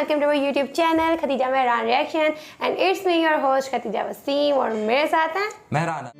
Welcome to our YouTube channel Khatija Mehran reaction and it's me your host Khatija Wasim और मेरे साथ हैं मेहरान।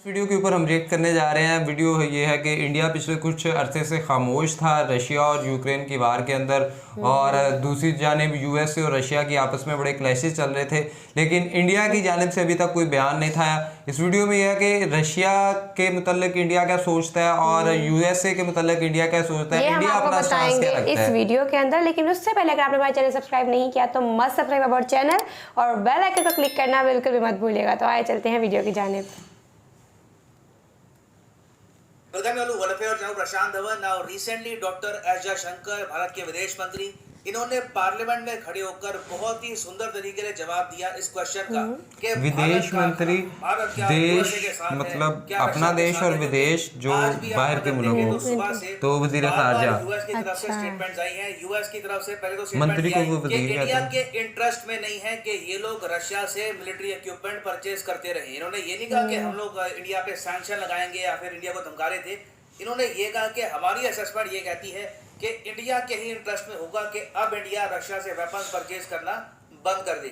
वीडियो के ऊपर हम रिएक्ट करने जा रहे हैं। वीडियो ये है कि इंडिया पिछले कुछ अरसे से खामोश था रशिया और यूक्रेन की वार के अंदर, और दूसरी जानिब यूएसए और रशिया की आपस में बड़े क्लैशेस चल रहे थे, लेकिन इंडिया की जानिब से अभी तक कोई बयान नहीं था। इस वीडियो में यह है कि रशिया के मुतल्लिक इंडिया क्या सोचता है और यूएसए के मुतल्लिक इंडिया क्या सोचता है, इंडिया अपना स्टांस क्या रखता है इस वीडियो के अंदर। लेकिन उससे पहले अगर आपने हमारा चैनल सब्सक्राइब नहीं किया तो मस्ट सब्सक्राइब अवर चैनल और बेल आइकन पर क्लिक करना बिल्कुल भी मत भूलिएगा। तो आए चलते हैं वीडियो की जानिब। Prashant Dhawan. Now recently doctor S Jaishankar Bharat के विदेश मंत्री, इन्होंने पार्लियामेंट में खड़े होकर बहुत ही सुंदर तरीके से जवाब दिया इस क्वेश्चन का कि विदेश मंत्री देश मतलब अपना देश और विदेश जो बाहर के मुल्क हो तो वजीर खारजा यूएस की तरफ से स्टेटमेंट्स आई हैं। यूएस की तरफ से पहले तो मंत्री को वो वजीर इंडिया के इंटरेस्ट में नहीं है कि ये लोग रशिया से मिलिट्री इक्विपमेंट परचेज करते रहे। इन्होंने ये नहीं कहा कि हम लोग इंडिया पे सैंक्शन लगाएंगे या फिर इंडिया को धमका रहे थे। इन्होंने ये कहा कि हमारी असेसमेंट ये कहती है कि इंडिया के ही इंटरेस्ट में होगा कि अब इंडिया रशिया से वेपन्स परचेज करना बंद कर दे।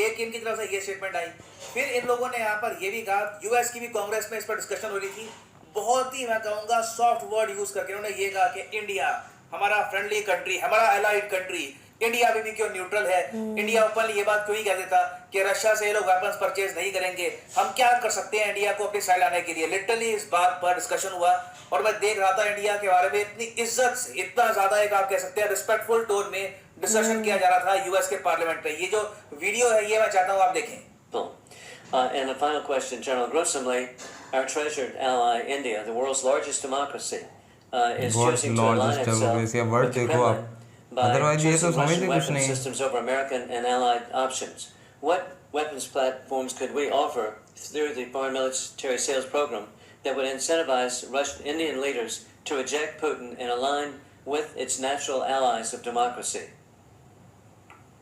एक इनकी तरफ से ये स्टेटमेंट आई। फिर इन लोगों ने यहाँ पर ये भी कहा, यूएस की भी कांग्रेस में इस पर डिस्कशन हो रही थी, बहुत ही मैं कहूँगा सॉफ्ट वर्ड यूज करके उन्होंने ये कहा कि इंडिया हमारा फ्रेंडली कंट्री, हमारा एलाइड कंट्री, इंडिया भी क्यों न्यूट्रल है। इंडिया ओपनली ये बात क्यों ही कह देता कि रशिया से ये लोग वेपन्स परचेज नहीं करेंगे, हम क्या कर सकते हैं इंडिया को अपनी साइड लाने के लिए। लिटरली इस बात पर डिस्कशन हुआ और मैं देख रहा था इंडिया के बारे में इतनी इज्जत से, इतना ज्यादा एक आप कह सकते हैं रिस्पेक्टफुल टोन में डिस्कशन किया जा रहा था यूएस के पार्लियामेंट में। ये जो वीडियो है ये मैं चाहता हूँ आप देखें। And the final question, General Grossemley, our treasured ally India, the world's largest democracy, is choosing to align itself with the Kremlin by choosing Russian weapon systems over American and allied options. What weapons platforms could we offer through the foreign military sales program that would incentivize Russian Indian leaders to reject Putin and align with its natural allies of democracy?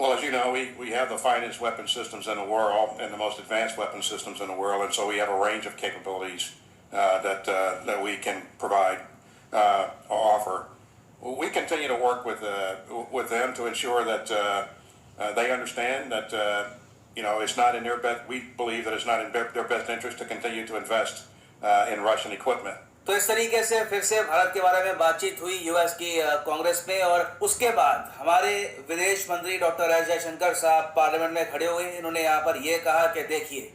Well, as you know, we have the finest weapon systems in the world and the most advanced weapon systems in the world, and so we have a range of capabilities that we can provide or offer. We continue to work with them to ensure that they understand that it's not in their best. We believe that it's not in their best interest to continue to invest in Russian equipment. तो इस तरीके से फिर से भारत के बारे में बातचीत हुई यूएस की कांग्रेस में, और उसके बाद हमारे विदेश मंत्री डॉक्टर एस जयशंकर साहब पार्लियामेंट में खड़े हुए। इन्होंने यहाँ पर यह कहा कि देखिए,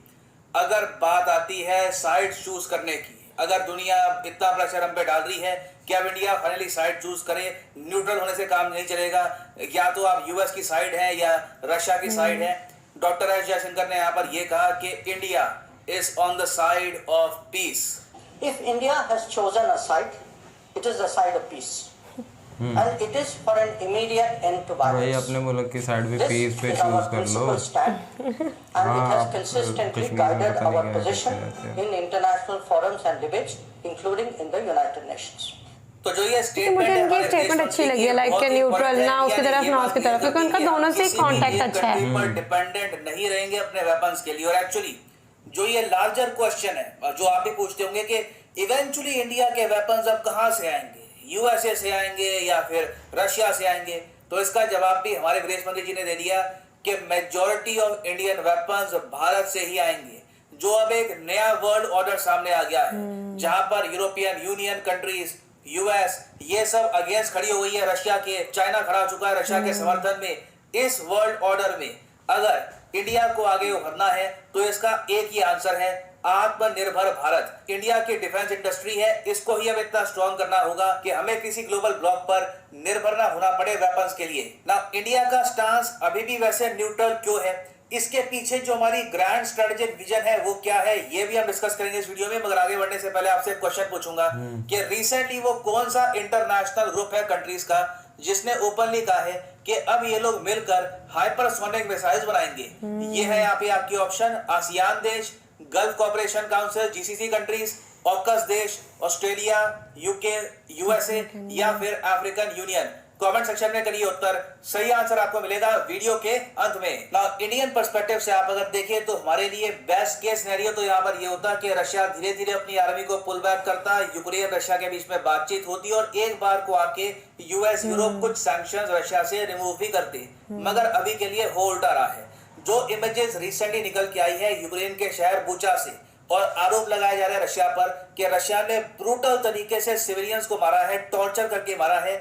अगर बात आती है साइड चूज करने की, अगर दुनिया इतना प्रेशर हम पे डाल रही है कि अब इंडिया फाइनली साइड चूज करे, न्यूट्रल होने से काम नहीं चलेगा, या तो आप यूएस की साइड है या रशिया की साइड है। डॉक्टर एस जयशंकर ने यहाँ पर यह कहा कि India is on the side of peace. If India has chosen a side, it is the side of peace, and it is for an immediate end to violence. भाई अपने मुल्क की साइड भी पीस पे चूज कर लो। And it has consistently guided our position in international forums and debates, including in the United Nations. तो जो ये मुझे इनकी स्टेटमेंट अच्छी लगी है, लाइक के न्यूट्रल ना उसकी तरफ ना उसकी तरफ, क्योंकि उनका दोनों से कांटेक्ट अच्छा है। डिपेंडेंट नहीं रहेंगे अपने वेपन्स के लिए। और एक्चुअली जो ये लार्जर क्वेश्चन है जो आप भी पूछते होंगे कि इवेंचुअली इंडिया के वेपन्स अब कहां से आएंगे, यूएसए से आएंगे या फिर रशिया से आएंगे, तो इसका जवाब भी हमारे विदेश मंत्री जी ने दे दिया कि majority of Indian weapons Bharat से ही आएंगे। जो अब एक नया वर्ल्ड ऑर्डर सामने आ गया है, जहां पर यूरोपियन यूनियन कंट्रीज, यूएस, ये सब अगेंस्ट खड़ी हो गई है रशिया के, चाइना खड़ा हो चुका है रशिया के समर्थन में। इस वर्ल्ड ऑर्डर में अगर इंडिया को आगे उभरना है तो इसका एक ही आंसर है, आत्मनिर्भर भारत। इंडिया की डिफेंस इंडस्ट्री है, इसको ही अब इतना स्ट्रॉन्ग करना होगा कि हमें किसी ग्लोबल ब्लॉक पर निर्भर ना होना पड़े वेपन्स के लिए ना। इंडिया का स्टांस अभी भी वैसे न्यूट्रल क्यों है, इसके पीछे जो हमारी ग्रैंड स्ट्रेटेजिक विजन है वो क्या है, ये भी हम डिस्कस करेंगे इस वीडियो में। मगर आगे बढ़ने से पहले आपसे एक क्वेश्चन पूछूंगा कि रिसेंटली वो कौन सा इंटरनेशनल ग्रुप है कंट्रीज का जिसने ओपनली कहा है कि अब ये लोग मिलकर हाइपरसोनिक मिसाइल्स बनाएंगे। ये है यहाँ पे आपकी ऑप्शन, आसियान देश, gulf cooperation council GCC countries, AUKUS देश, ऑस्ट्रेलिया, यूके, यूएसए या फिर अफ्रीकन यूनियन। कमेंट सेक्शन में करिए उत्तर, सही आंसर आपको मिलेगा वीडियो के अंत में। नाउ इंडियन पर्सपेक्टिव से आप अगर देखें तो हमारे लिए बेस्ट केस सिनेरियो तो यहाँ पर ये होता कि रशिया धीरे धीरे अपनी आर्मी को पुल बैक करता, यूक्रेन रशिया के बीच में बातचीत होती और एक बार को आके यूएस यूरोप कुछ सैंक्शंस रशिया से रिमूव भी करते। मगर अभी के लिए हो उल्टा रहा है। जो इमेजेस रिसेंटली निकल के आई है यूक्रेन के शहर बुचा से और आरोप लगाया जा रहा है रशिया पर कि रशिया ने ब्रूटल तरीके से सिविलियंस को मारा है, टॉर्चर करके मारा है।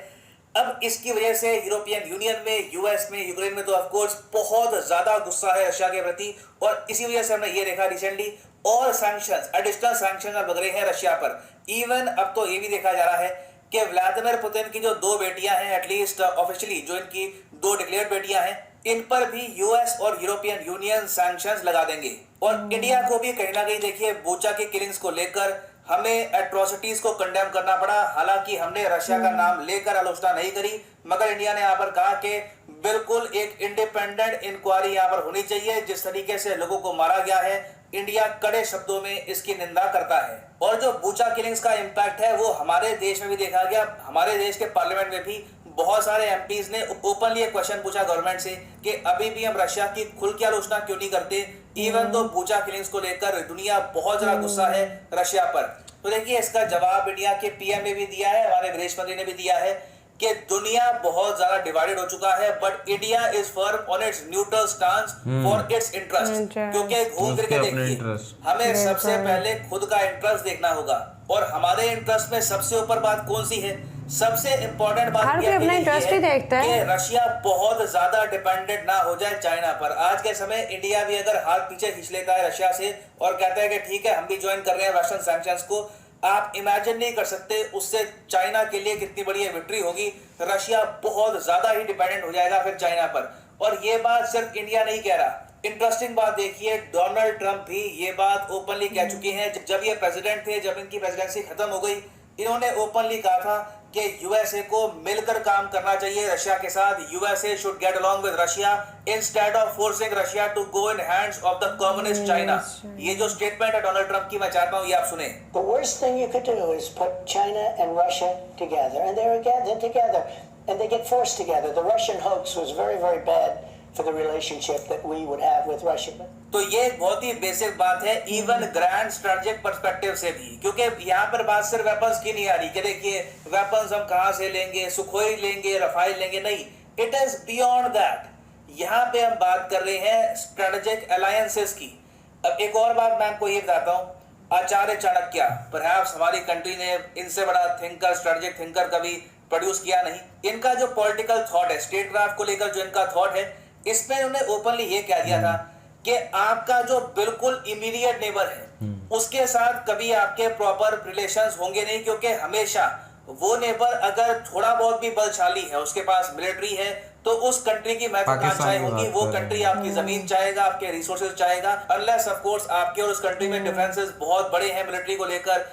अब इसकी वजह से यूरोपियन यूनियन में, यूएस में, यूक्रेन में तो ऑफ कोर्स बहुत ज्यादा गुस्सा है रशिया के प्रति और इसी वजह से हमने ये देखा रिसेंटली और सैंक्शंस, एडिशनल सैंक्शंस अब लग रहे हैं रशिया पर। इवन अब तो ये भी देखा जा रहा है कि व्लादिमीर पुतिन की जो 2 बेटियां हैं, एटलीस्ट ऑफिशियली जो इनकी 2 डिक्लेयर्ड बेटियां हैं, इन पर भी यूएस और यूरोपियन यूनियन सैंक्शंस लगा देंगे। और इंडिया को भी कहीं ना कहीं देखिए बुचा के किलिंग्स को लेकर हमें एट्रोसिटीज को कंडेम करना पड़ा। हालांकि हमने रशिया का नाम लेकर आलोचना नहीं करी, मगर इंडिया ने यहाँ पर कहा कि बिल्कुल एक इंडिपेंडेंट इंक्वायरी यहाँ पर होनी चाहिए। जिस तरीके से लोगों को मारा गया है, इंडिया कड़े शब्दों में इसकी निंदा करता है। और जो बुचा किलिंग्स का इम्पैक्ट है वो हमारे देश में भी देखा गया। हमारे देश के पार्लियामेंट में भी बहुत सारे एमपीज ने ओपनली एक क्वेश्चन पूछा गवर्नमेंट से कि अभी भी हम रशिया की खुल के आलोचना क्यों नहीं करते, इवन तो बुचा किलिंग्स को लेकर दुनिया बहुत ज्यादा गुस्सा है रशिया पर। तो देखिए इसका जवाब इंडिया के पीएम ने भी दिया है, हमारे विदेश मंत्री ने भी दिया है कि दुनिया बहुत ज्यादा डिवाइडेड हो चुका है, but India is firm on it's neutral stance for its interest. क्योंकि घूम फिर के देखिए हमें सबसे पहले खुद का इंटरेस्ट देखना होगा और हमारे इंटरेस्ट में सबसे ऊपर बात कौन सी है? सबसे इंपॉर्टेंट बात यह है कि रशिया बहुत ज्यादा डिपेंडेंट ना हो जाए चाइना पर। आज के समय इंडिया भी अगर हाथ पीछे खींच लेता है रशिया से और कहता है कि ठीक है हम भी ज्वाइन कर रहे हैं रशियन सैंक्शंस को, आप इमेजिन नहीं कर सकते उससे चाइना के लिए कितनी बड़ी विक्ट्री होगी। रशिया बहुत ज्यादा ही डिपेंडेंट हो जाएगा फिर चाइना पर। और ये बात सिर्फ इंडिया नहीं कह रहा। इंटरेस्टिंग बात देखिए, डोनाल्ड ट्रंप भी ये बात ओपनली कह चुके हैं। जब ये प्रेसिडेंट थे, जब इनकी प्रेसिडेंसी खत्म हो गई, इन्होंने ओपनली कहा था कि यूएसए को मिलकर काम करना चाहिए रशिया के साथ। USA should get along with Russia instead of forcing Russia to go in hands of the communist China. ये जो स्टेटमेंट है डोनाल्ड ट्रंप की, मैं चाहता हूँ ये आप सुने। The worst thing you could do is put China and Russia together, and they're together, and they get forced together. The Russian hoax was very, very bad for the relationship that we would have with Russia. तो ये एक बहुत ही basic बात है even grand strategic perspective से भी, क्योंकि यहाँ पर बात सिर्फ वेपन्स की नहीं आ रही कि देखिए वेपन्स हम कहाँ से लेंगे, सुखोई लेंगे, रफाइल लेंगे, नहीं, इट इज बियॉन्ड दैट। यहाँ पे हम बात कर रहे हैं स्ट्रेटेजिक अलायंसेस की। अब एक और बात मैं आपको ये बताता हूँ, आचार्य चाणक्य परहैप्स हमारी कंट्री ने इनसे बड़ा थिंकर, स्ट्रेटेजिक थिंकर कभी प्रोड्यूस किया नहीं। इनका जो पॉलिटिकल थॉट है, स्टेट क्राफ्ट को लेकर जो इनका थॉट है, इसमें उन्होंने ओपनली ये कह दिया था कि आपका जो बिल्कुल इमीडिएट नेबर है उसके साथ कभी आपके प्रॉपर रिलेशंस होंगे नहीं, क्योंकि हमेशा वो नेबर अगर थोड़ा बहुत भी बलशाली है, उसके पास मिलिट्री है, तो उस कंट्री की महत्वाकांक्षाएं होंगी। वो कंट्री आपकी जमीन चाहेगा, आपके रिसोर्सेज चाहेगा, अनलेस ऑफ कोर्स आपके और उस कंट्री में डिफरेंसेस बहुत बड़े हैं मिलिट्री को लेकर।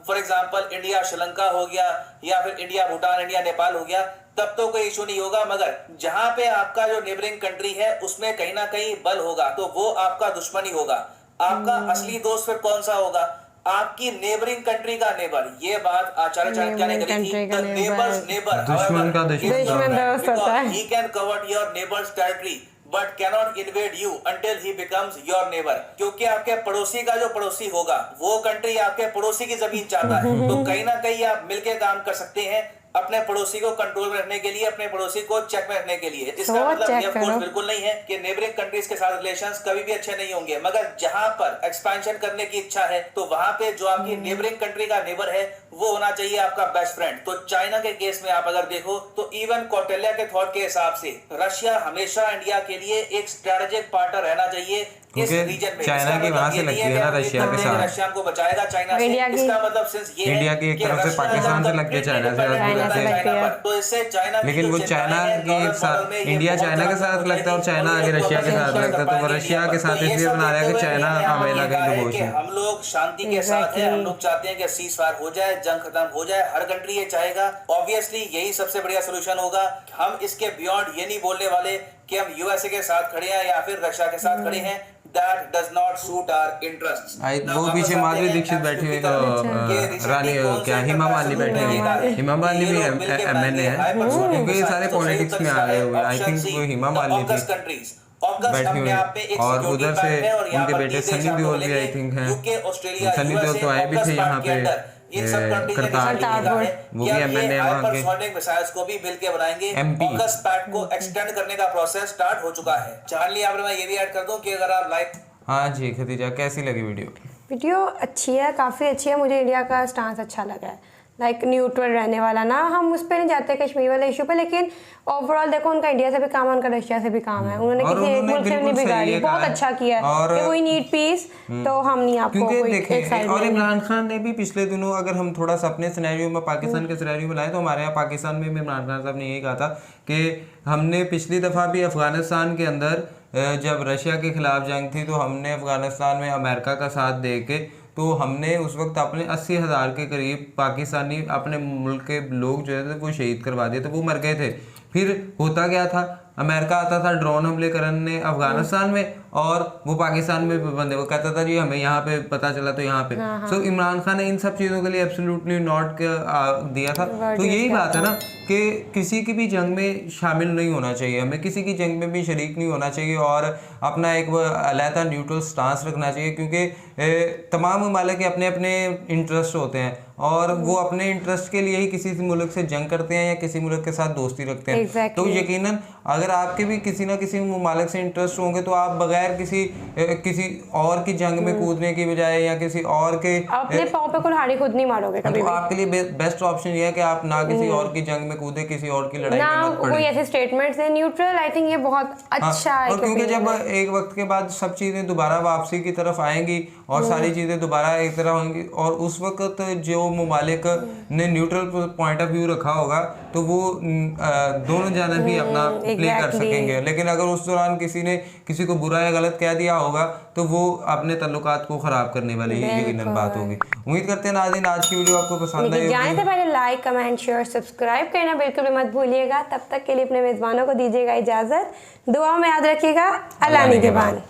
फॉर एग्जांपल इंडिया श्रीलंका हो गया या फिर इंडिया भूटान, इंडिया नेपाल हो गया, तब तो कोई इशू नहीं होगा। मगर जहां पे आपका जो नेबरिंग कंट्री है उसमें कहीं ना कहीं बल होगा, तो वो आपका दुश्मन ही होगा। आपका असली दोस्त फिर कौन सा होगा? आपकी नेबरिंग कंट्री का नेबर। ये बात आचार्य चाणक्य ने कही थी, द नेबर्स नेबर, दुश्मन का दुश्मन दोस्त होता है। he can cover your neighbor's territory but cannot invade you until he becomes your neighbor। क्योंकि आपके पड़ोसी का जो पड़ोसी होगा वो कंट्री आपके पड़ोसी की जमीन चाहता है, तो कहीं ना कहीं आप मिलके काम कर सकते हैं अपने पड़ोसी को कंट्रोल में रखने के लिए, अपने पड़ोसी को चेक में रखने के लिए। इसका मतलब ये ऑफ कोर्स बिल्कुल नहीं है कि नेबरिंग कंट्रीज के साथ रिलेशंस कभी भी अच्छे नहीं होंगे, मगर जहां पर एक्सपेंशन करने की इच्छा है तो वहां पे जो आपकी नेबरिंग कंट्री का नेबर है वो होना चाहिए आपका बेस्ट फ्रेंड। तो चाइना के केस में आप अगर देखो तो इवन कौटिल्य के थॉट के हिसाब से रशिया हमेशा इंडिया के लिए एक स्ट्रेटेजिक पार्टनर रहना चाहिए इस रीजन में। चाइना की वहां से लगती है ना रशिया के साथ, रशिया को बचाएगा चाइना से। इसका मतलब सिंस ये इंडिया की एक तरफ से पाकिस्तान से लगती है, चाइना से, तो इससे चाइना लेकिन वो चाइना के साथ, इंडिया चाइना के साथ लगता है और चाइना आगे रशिया के साथ लगता है, तो वो रशिया के साथ इसलिए बना रहा है कि चाइना हमें ना कहीं डुबोच ले। हम लोग शांति के साथ हैं, हम लोग चाहते हैं कि सीज फायर हो जाए, जंग खत्म हो जाए, हर कंट्री ये चाहेगा। ऑब्वियसली यही सबसे बढ़िया सोल्यूशन होगा। हम इसके बियॉन्ड ये नहीं बोलने वाले कि हम यूएसए के साथ खड़े हैं या फिर रशिया के साथ खड़े हैं। that does not suit our interests. वो पीछे माधुरी दीक्षित बैठी हुई रानी क्या हेमा मालिनी बैठी हुई है। हेमा मालिनी भी MNA है क्योंकि ये सारे पॉलिटिक्स में आ गए हुए। आई थिंक वो हेमा मालिनी थी बैठी हुई और उधर से उनके बेटे सनी देओल भी आई थिंक हैं। सनी देओल तो आए भी थे यहाँ पे करतारपुर, वो भी MNA है वहाँ के। मिसाइल्स को भी मिलकर बनाएंगे। MP ऑकस पैक्ट को एक्सटेंड करने का प्रोसेस स्टार्ट हो चुका है। चार्ली यहाँ पर मैं ये भी ऐड कर दूं कि अगर आप लाइक हाँ जी खदीजा, कैसी लगी वीडियो? वीडियो अच्छी है, काफ़ी अच्छी है। मुझे इंडिया का स्टांस अच्छा लगा है, लाइक न्यूट्रल रहने वाला ना, हम उस पर नहीं जाते कश्मीर वाले इशू पे, लेकिन ओवरऑल देखो उनका इंडिया से भी काम है, उनका रशिया से भी काम है। उन्होंने किसी एक मुल्क से नहीं बिगाड़ी, बहुत अच्छा किया है कि वी नीड पीस, तो हम नहीं आपको कोई एक साइड। और इमरान खान ने भी पिछले दिनों, अगर हम थोड़ा सा अपने सिनेरियो में पाकिस्तान के सिनेरियो में लाए तो हमारे यहाँ पाकिस्तान में इमरान खान साहब ने यही कहा था कि हमने पिछली दफ़ा भी अफगानिस्तान के अंदर जब रशिया के खिलाफ जंग थी तो हमने अफगानिस्तान में अमेरिका का साथ दे के, तो हमने उस वक्त अपने 80,000 के करीब पाकिस्तानी अपने मुल्क के लोग जो है वो शहीद करवा दिए, तो वो मर गए थे। फिर होता क्या था, अमेरिका आता था ड्रोन हमले करने अफगानिस्तान में और वो पाकिस्तान में बंदे, वो कहता था जी हमें यहाँ पे पता चला तो यहाँ पे। सो इमरान खान ने इन सब चीज़ों के लिए एब्सोल्युटली नॉट दिया था। तो यही बात है ना कि किसी की भी जंग में शामिल नहीं होना चाहिए, हमें किसी की जंग में भी शरीक नहीं होना चाहिए और अपना एक अलहदा न्यूट्रल स्टांस रखना चाहिए, क्योंकि तमाम ममालिक के अपने अपने इंटरेस्ट होते हैं और वो अपने इंटरेस्ट के लिए ही किसी मुल्क से जंग करते हैं या किसी मुल्क के साथ दोस्ती रखते हैं। तो यकीनन अगर आपके भी किसी ना किसी ममालिक से इंटरेस्ट होंगे तो आप बगैर किसी और की जंग में कूदने की बजाय या किसी और के अपने पाँव पे कुल्हाड़ी खुद नहीं मारोगे कभी। तो आपके लिए बेस्ट ऑप्शन ये है कि आप ना किसी और की जंग में कूदे, किसी और की लड़ाई में मत पड़े। कोई ऐसे स्टेटमेंट्स है न्यूट्रल, आई थिंक ये बहुत अच्छा है। और क्योंकि जब एक वक्त के बाद सब चीज़ें दोबारा वापसी की तरफ आएंगी और सारी चीज़ें दोबारा एक तरह होंगी और उस वक्त जो ममालिक ने न्यूट्रल पॉइंट ऑफ व्यू रखा होगा तो वो दोनों जाने भी अपना प्ले कर सकेंगे। लेकिन अगर उस दौरान किसी ने किसी को बुरा या गलत कह दिया होगा तो वो अपने ताल्लुकात को ख़राब करने वाली यकीनन बात होगी। उम्मीद करते हैं नाज़रीन आज की वीडियो आपको पसंद आई। जाने से पहले लाइक, कमेंट, शेयर, सब्सक्राइब करना बिल्कुल भी मत भूलिएगा। तब तक के लिए अपने मेज़बानों को दीजिएगा इजाज़त, दुआ में याद रखिएगा। अल्लाह निगहबान।